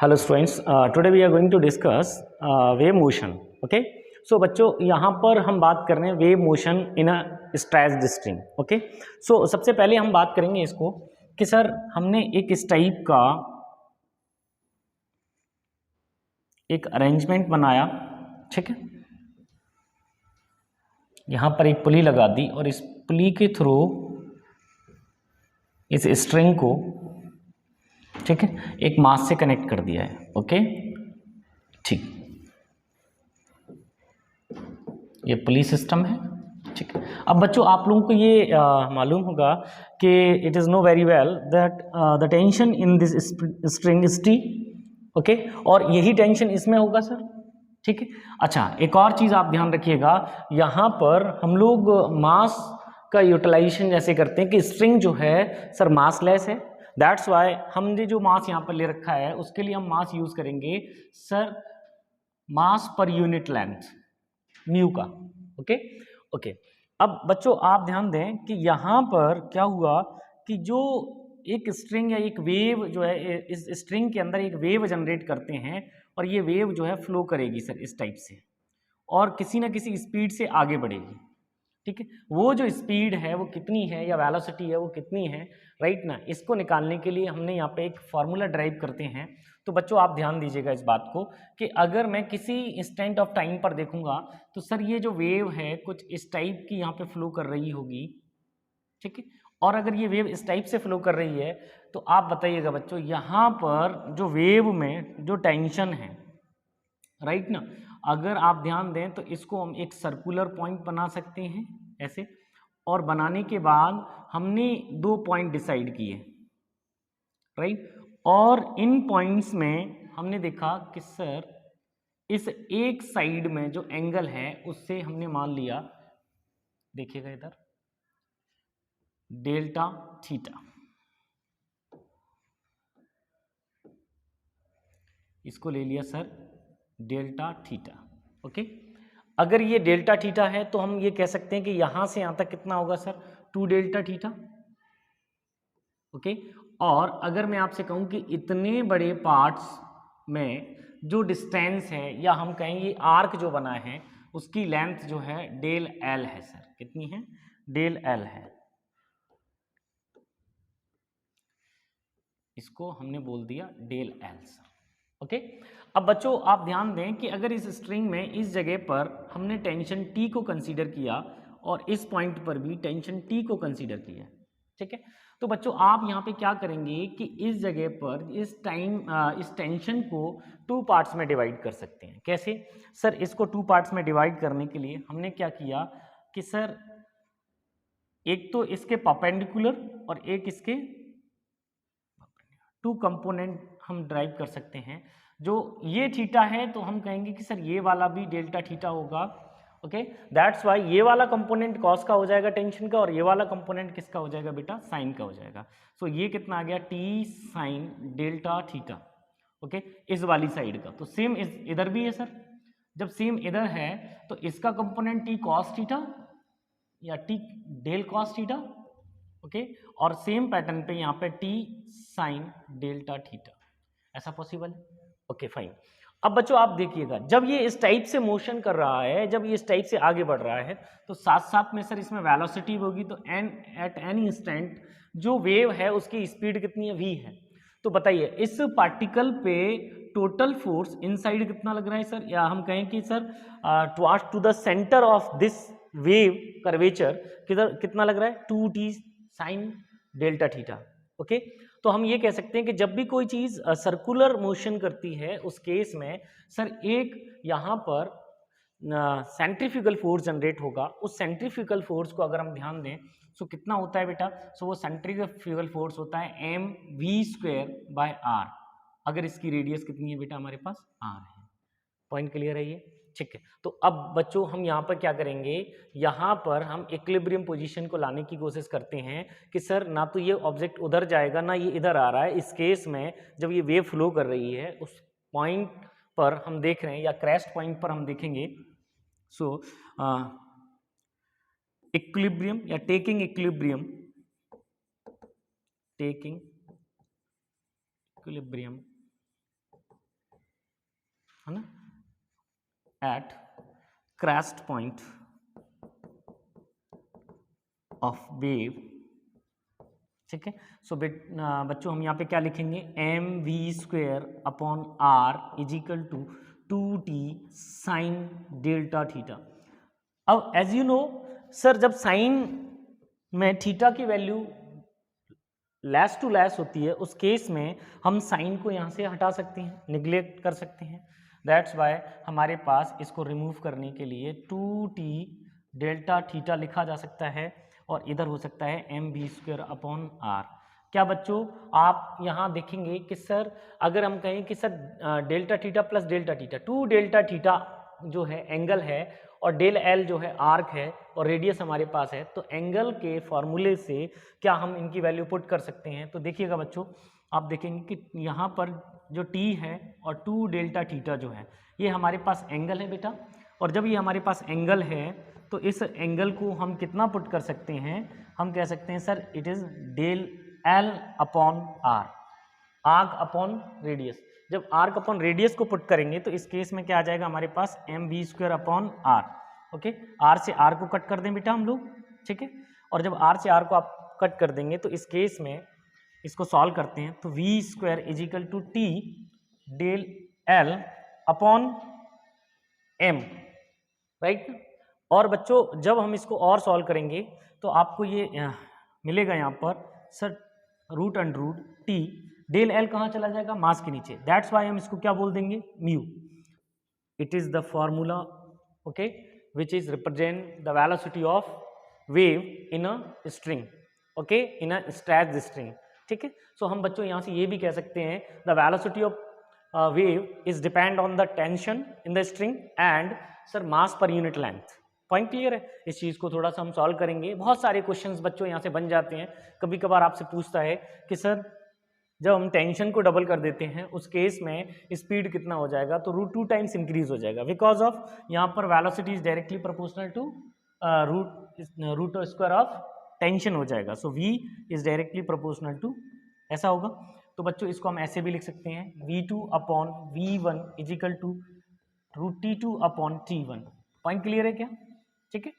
Hello students, today we are going to discuss wave motion. Okay, so बच्चों यहाँ पर हम बात कर रहे हैं wave motion in a stretched string. Okay, so सबसे पहले हम बात करेंगे इसको कि सर हमने एक इस टाइप का एक अरेंजमेंट बनाया. ठीक है, यहाँ पर एक पुली लगा दी और इस पुली के थ्रू इस स्ट्रिंग को, ठीक है, एक मास से कनेक्ट कर दिया है. ओके, ठीक, ये पुली सिस्टम है. ठीक है, अब बच्चों आप लोगों को ये मालूम होगा कि it is know very well that the tension in this string is T. Okay, और यही टेंशन इसमें होगा सर. ठीक है, अच्छा एक और चीज़ आप ध्यान रखिएगा, यहाँ पर हम लोग मास का यूटिलाइजेशन जैसे करते हैं कि स्ट्रिंग जो है सर मासलेस है. दैट्स वाई हमने जो मास यहाँ पर ले रखा है उसके लिए हम मास यूज़ करेंगे सर मास पर यूनिट लेंथ म्यू का. ओके ओके, अब बच्चों आप ध्यान दें कि यहाँ पर क्या हुआ कि जो एक स्ट्रिंग या एक वेव जो है इस स्ट्रिंग के अंदर एक वेव जनरेट करते हैं और ये वेव जो है फ्लो करेगी सर इस टाइप से और किसी ना किसी स्पीड से आगे बढ़ेगी. ठीक है, वो जो स्पीड है वो कितनी है या वेलोसिटी है वो कितनी है, राइट ना, इसको निकालने के लिए हमने यहाँ पे एक फार्मूला ड्राइव करते हैं. तो बच्चों आप ध्यान दीजिएगा इस बात को कि अगर मैं किसी इंस्टेंट ऑफ टाइम पर देखूंगा तो सर ये जो वेव है कुछ इस टाइप की यहाँ पे फ्लो कर रही होगी. ठीक है, और अगर ये वेव इस टाइप से फ्लो कर रही है तो आप बताइएगा बच्चों यहाँ पर जो वेव में जो टेंशन है, राइट ना, अगर आप ध्यान दें तो इसको हम एक सर्कुलर पॉइंट बना सकते हैं ऐसे, और बनाने के बाद हमने 2 पॉइंट डिसाइड किए, राइट, और इन पॉइंट्स में हमने देखा कि सर इस एक साइड में जो एंगल है उससे हमने मान लिया, देखिएगा इधर, डेल्टा थीटा. इसको ले लिया सर डेल्टा थीटा. ओके, अगर ये डेल्टा थीटा है तो हम ये कह सकते हैं कि यहां से यहां तक कितना होगा सर 2 डेल्टा थीटा. ओके, और अगर मैं आपसे कहूं कि इतने बड़े पार्ट्स में जो डिस्टेंस है या हम कहेंगे आर्क जो बना है उसकी लेंथ जो है डेल एल है सर. कितनी है? डेल एल है. इसको हमने बोल दिया डेल एल सर. ओके, अब बच्चों आप ध्यान दें कि अगर इस स्ट्रिंग में इस जगह पर हमने टेंशन टी को कंसीडर किया और इस पॉइंट पर भी टेंशन टी को कंसीडर किया, ठीक है, तो बच्चों आप यहाँ पे क्या करेंगे कि इस जगह पर इस टेंशन को 2 पार्ट्स में डिवाइड कर सकते हैं. कैसे सर? इसको 2 पार्ट्स में डिवाइड करने के लिए हमने क्या किया कि सर एक तो इसके परपेंडिकुलर और एक इसके 2 कंपोनेंट हम ड्राइव कर सकते हैं. जो ये थीटा है तो हम कहेंगे कि सर ये वाला भी डेल्टा थीटा होगा. ओके, दैट्स वाई ये वाला कंपोनेंट कॉस का हो जाएगा टेंशन का और ये वाला कंपोनेंट किसका हो जाएगा बेटा? साइन का हो जाएगा. सो ये कितना आ गया? T sine delta theta. Okay, इस वाली साइड का. तो सेम इधर भी है सर. जब सेम इधर है तो इसका कंपोनेंट टी कॉस थीटा या T del cos theta. Okay, और सेम पैटर्न पे यहाँ पे टी साइन डेल्टा थीटा. ऐसा पॉसिबल है? Okay fine. अब बच्चों आप देखिएगा जब ये इस टाइप से मोशन कर रहा है, जब ये इस टाइप से आगे बढ़ रहा है तो साथ साथ में सर इसमें वेलोसिटी होगी. तो एट एनी इंस्टेंट जो वेव है उसकी स्पीड कितनी है? v है. तो बताइए इस पार्टिकल पे टोटल फोर्स इनसाइड कितना लग रहा है सर? या हम कहें कि sir towards to the centre of this wave curvature किधर कितना लग रहा है? 2t sine delta theta. Okay, तो हम ये कह सकते हैं कि जब भी कोई चीज सर्कुलर मोशन करती है उस केस में सर एक यहाँ पर सेंट्रीफ्यूगल फोर्स जनरेट होगा. उस सेंट्रीफ्यूगल फोर्स को अगर हम ध्यान दें सो कितना होता है बेटा? सो वो सेंट्रीफ्यूगल फोर्स होता है M V square by R. अगर इसकी रेडियस कितनी है बेटा? हमारे पास आर है. पॉइंट क्लियर है ये? ठीक है, तो अब बच्चों हम यहाँ पर क्या करेंगे, यहाँ पर हम इक्विलिब्रियम पोजीशन को लाने की कोशिश करते हैं कि सर ना तो ये ऑब्जेक्ट उधर जाएगा ना ये इधर आ रहा है. इस केस में जब ये वेव फ्लो कर रही है उस पॉइंट पर हम देख रहे हैं या क्रेस्ट पॉइंट पर हम देखेंगे. सो इक्विलिब्रियम या टेकिंग इक्विलिब्रियम है ना, at crest point of wave, ठीक है। सो बच्चों हम यहाँ पे क्या लिखेंगे, M V square upon R is equal to 2t sine delta theta. अब एज यू नो सर, जब साइन में थीटा की वैल्यू लेस टू लेस होती है, उस केस में हम साइन को यहाँ से हटा सकते हैं, निगलेक्ट कर सकते हैं। दैट्स वाई हमारे पास इसको रिमूव करने के लिए 2t डेल्टा थीटा लिखा जा सकता है, और इधर हो सकता है M B square upon R. क्या बच्चों आप यहाँ देखेंगे कि सर अगर हम कहें कि sir delta theta plus delta theta, 2 delta theta जो है एंगल है, और डेल एल जो है आर्क है, और रेडियस हमारे पास है, तो एंगल के फॉर्मूले से क्या हम इनकी वैल्यू पुट कर सकते हैं। तो देखिएगा बच्चों, आप देखेंगे कि यहाँ पर जो टी है और 2 डेल्टा थीटा जो है, ये हमारे पास एंगल है बेटा, और जब ये हमारे पास एंगल है तो इस एंगल को हम कितना पुट कर सकते हैं, हम कह सकते हैं sir it is del L upon R, arc upon radius. जब आर्क अपॉन रेडियस को पुट करेंगे तो इस केस में क्या आ जाएगा हमारे पास, M V square upon R. Okay, R से आर को कट कर दें बेटा हम लोग, ठीक है। और जब आर से आर को आप कट कर देंगे तो इस केस में इसको सॉल्व करते हैं तो V square is equal to T del L upon M, right. और बच्चों जब हम इसको और सॉल्व करेंगे तो आपको ये मिलेगा यहाँ पर sir root under root T, del L कहाँ चला जाएगा, मास के नीचे। दैट्स वाई हम इसको क्या बोल देंगे, mu. It is the formula, okay, which is represent the velocity of wave in a string, okay, in a stretched string, ठीक है। सो हम बच्चों यहाँ से ये भी कह सकते हैं the velocity of wave is depend on the tension in the string and sir mass per unit length. Point clear है। इस चीज़ को थोड़ा सा हम सॉल्व करेंगे। बहुत सारे क्वेश्चंस बच्चों यहाँ से बन जाते हैं। कभी कभार आपसे पूछता है कि सर जब हम टेंशन को डबल कर देते हैं उस केस में स्पीड कितना हो जाएगा, तो रूट 2 टाइम्स इंक्रीज हो जाएगा, बिकॉज ऑफ यहाँ पर velocity is directly proportional to root square of tension हो जाएगा। So v is directly proportional to, ऐसा होगा। तो बच्चों इसको हम ऐसे भी लिख सकते हैं, v2 upon v1 is equal to root T2 upon T1। Point clear है क्या, ठीक है।